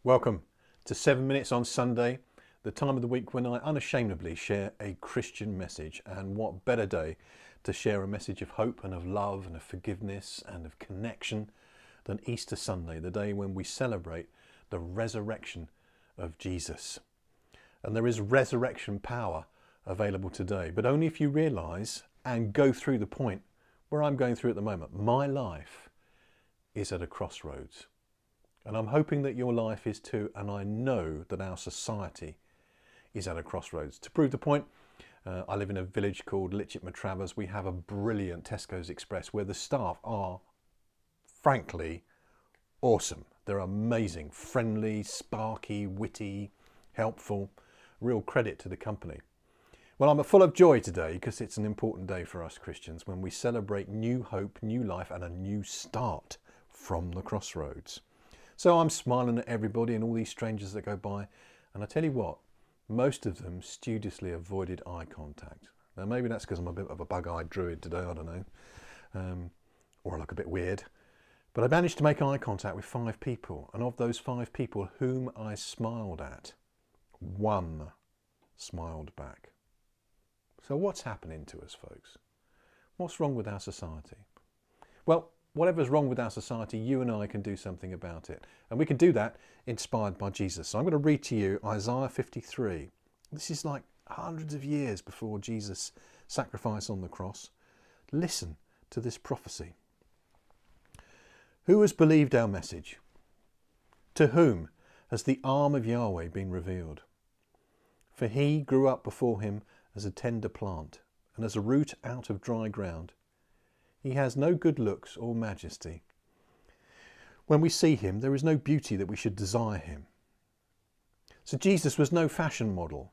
Welcome to 7 Minutes on Sunday, the time of the week when I unashamedly share a Christian message. And what better day to share a message of hope and of love and of forgiveness and of connection than Easter Sunday, the day when we celebrate the resurrection of Jesus. And there is resurrection power available today, but only if you realise and go through the point where I'm going through at the moment. My life is at a crossroads. And I'm hoping that your life is too, and I know that our society is at a crossroads. To prove the point, I live in a village called Litchett Matravers. We have a brilliant Tesco's Express where the staff are, frankly, awesome. They're amazing, friendly, sparky, witty, helpful. Real credit to the company. Well, I'm full of joy today because it's an important day for us Christians when we celebrate new hope, new life, and a new start from the crossroads. So I'm smiling at everybody and all these strangers that go by. And I tell you what, most of them studiously avoided eye contact. Now maybe that's because I'm a bit of a bug-eyed druid today, I don't know. Or I look a bit weird. But I managed to make eye contact with 5 people. And of those 5 people whom I smiled at, 1 smiled back. So what's happening to us, folks? What's wrong with our society? Well, whatever's wrong with our society, you and I can do something about it. And we can do that inspired by Jesus. So I'm going to read to you Isaiah 53. This is like hundreds of years before Jesus' sacrifice on the cross. Listen to this prophecy. Who has believed our message? To whom has the arm of Yahweh been revealed? For he grew up before him as a tender plant, and as a root out of dry ground. He has no good looks or majesty. When we see him, there is no beauty that we should desire him. So Jesus was no fashion model.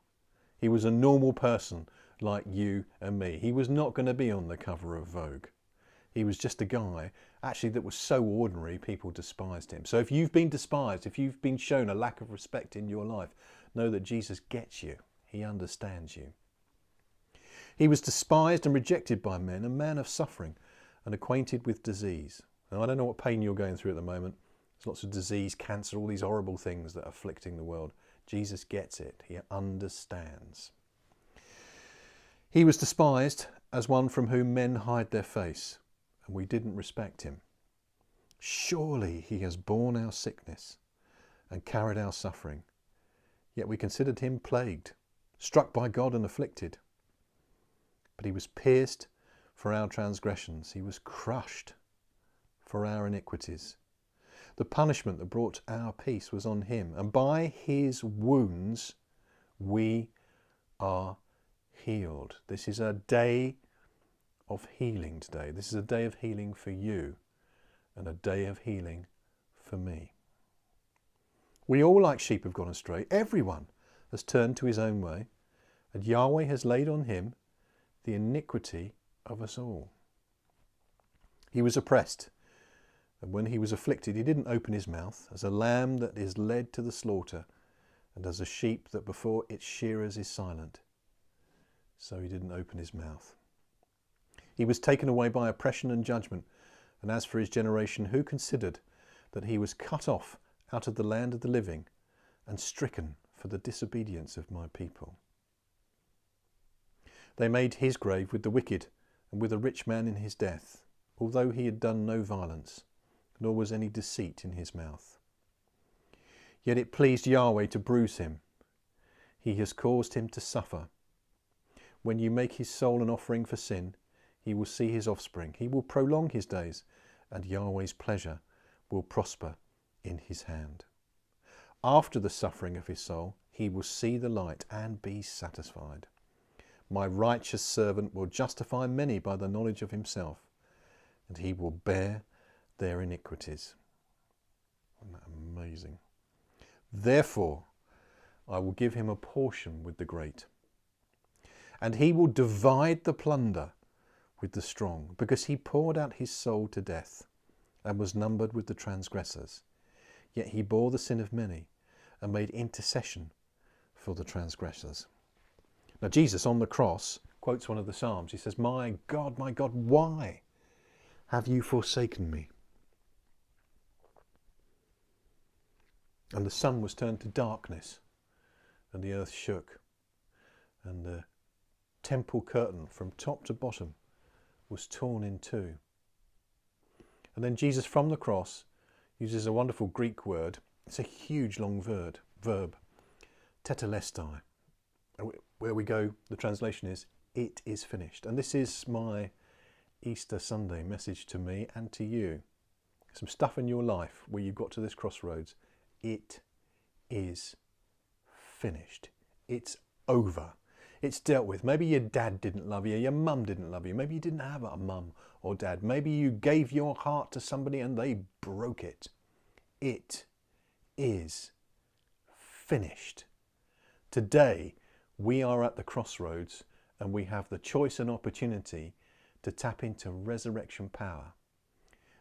He was a normal person like you and me. He was not going to be on the cover of Vogue. He was just a guy, actually, that was so ordinary, people despised him. So if you've been despised, if you've been shown a lack of respect in your life, know that Jesus gets you. He understands you. He was despised and rejected by men, a man of suffering, and acquainted with disease. Now, I don't know what pain you're going through at the moment. There's lots of disease, cancer, all these horrible things that are afflicting the world. Jesus gets it. He understands. He was despised as one from whom men hide their face, and we didn't respect him. Surely he has borne our sickness and carried our suffering. Yet we considered him plagued, struck by God and afflicted. But he was pierced for our transgressions. He was crushed for our iniquities. The punishment that brought our peace was on him, and by his wounds we are healed. This is a day of healing today. This is a day of healing for you and a day of healing for me. We all like sheep have gone astray. Everyone has turned to his own way, and Yahweh has laid on him the iniquity of us all. He was oppressed, and when he was afflicted, he didn't open his mouth, as a lamb that is led to the slaughter, and as a sheep that before its shearers is silent. So he didn't open his mouth. He was taken away by oppression and judgment, and as for his generation, who considered that he was cut off out of the land of the living and stricken for the disobedience of my people? They made his grave with the wicked and with a rich man in his death, although he had done no violence, nor was any deceit in his mouth. Yet it pleased Yahweh to bruise him. He has caused him to suffer. When you make his soul an offering for sin, he will see his offspring. He will prolong his days, and Yahweh's pleasure will prosper in his hand. After the suffering of his soul, he will see the light and be satisfied. My righteous servant will justify many by the knowledge of himself, and he will bear their iniquities. Isn't that amazing? Therefore, I will give him a portion with the great, and he will divide the plunder with the strong, because he poured out his soul to death and was numbered with the transgressors. Yet he bore the sin of many and made intercession for the transgressors. Now Jesus on the cross quotes one of the Psalms. He says, my God, why have you forsaken me? And the sun was turned to darkness, and the earth shook, and the temple curtain from top to bottom was torn in two. And then Jesus from the cross uses a wonderful Greek word. It's a huge long verb, tetelestai. Where we go, the translation is, it is finished. And this is my Easter Sunday message to me and to you. Some stuff in your life where you've got to this crossroads. It is finished. It's over. It's dealt with. Maybe your dad didn't love you, your mum didn't love you, maybe you didn't have a mum or dad, maybe you gave your heart to somebody and they broke it. It is finished. Today we are at the crossroads and we have the choice and opportunity to tap into resurrection power.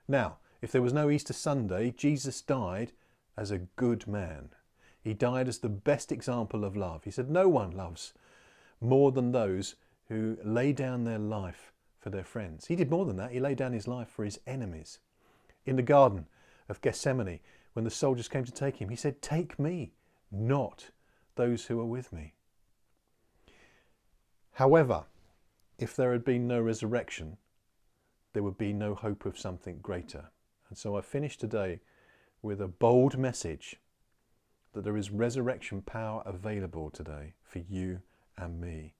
Now, if there was no Easter Sunday, Jesus died as a good man. He died as the best example of love. He said, no one loves more than those who lay down their life for their friends. He did more than that. He laid down his life for his enemies. In the Garden of Gethsemane, when the soldiers came to take him, he said, take me, not those who are with me. However, if there had been no resurrection, there would be no hope of something greater. And so I finish today with a bold message that there is resurrection power available today for you and me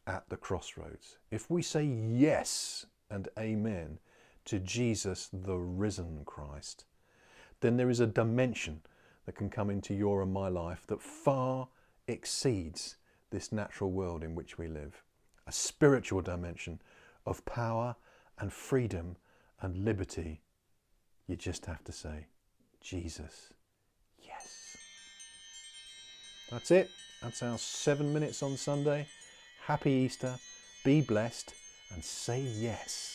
at the crossroads. If we say yes and amen to Jesus, the risen Christ, then there is a dimension that can come into your and my life that far exceeds this natural world in which we live. A spiritual dimension of power and freedom and liberty. You just have to say, Jesus, yes. That's it. That's our 7 minutes on Sunday. Happy Easter. Be blessed and say yes.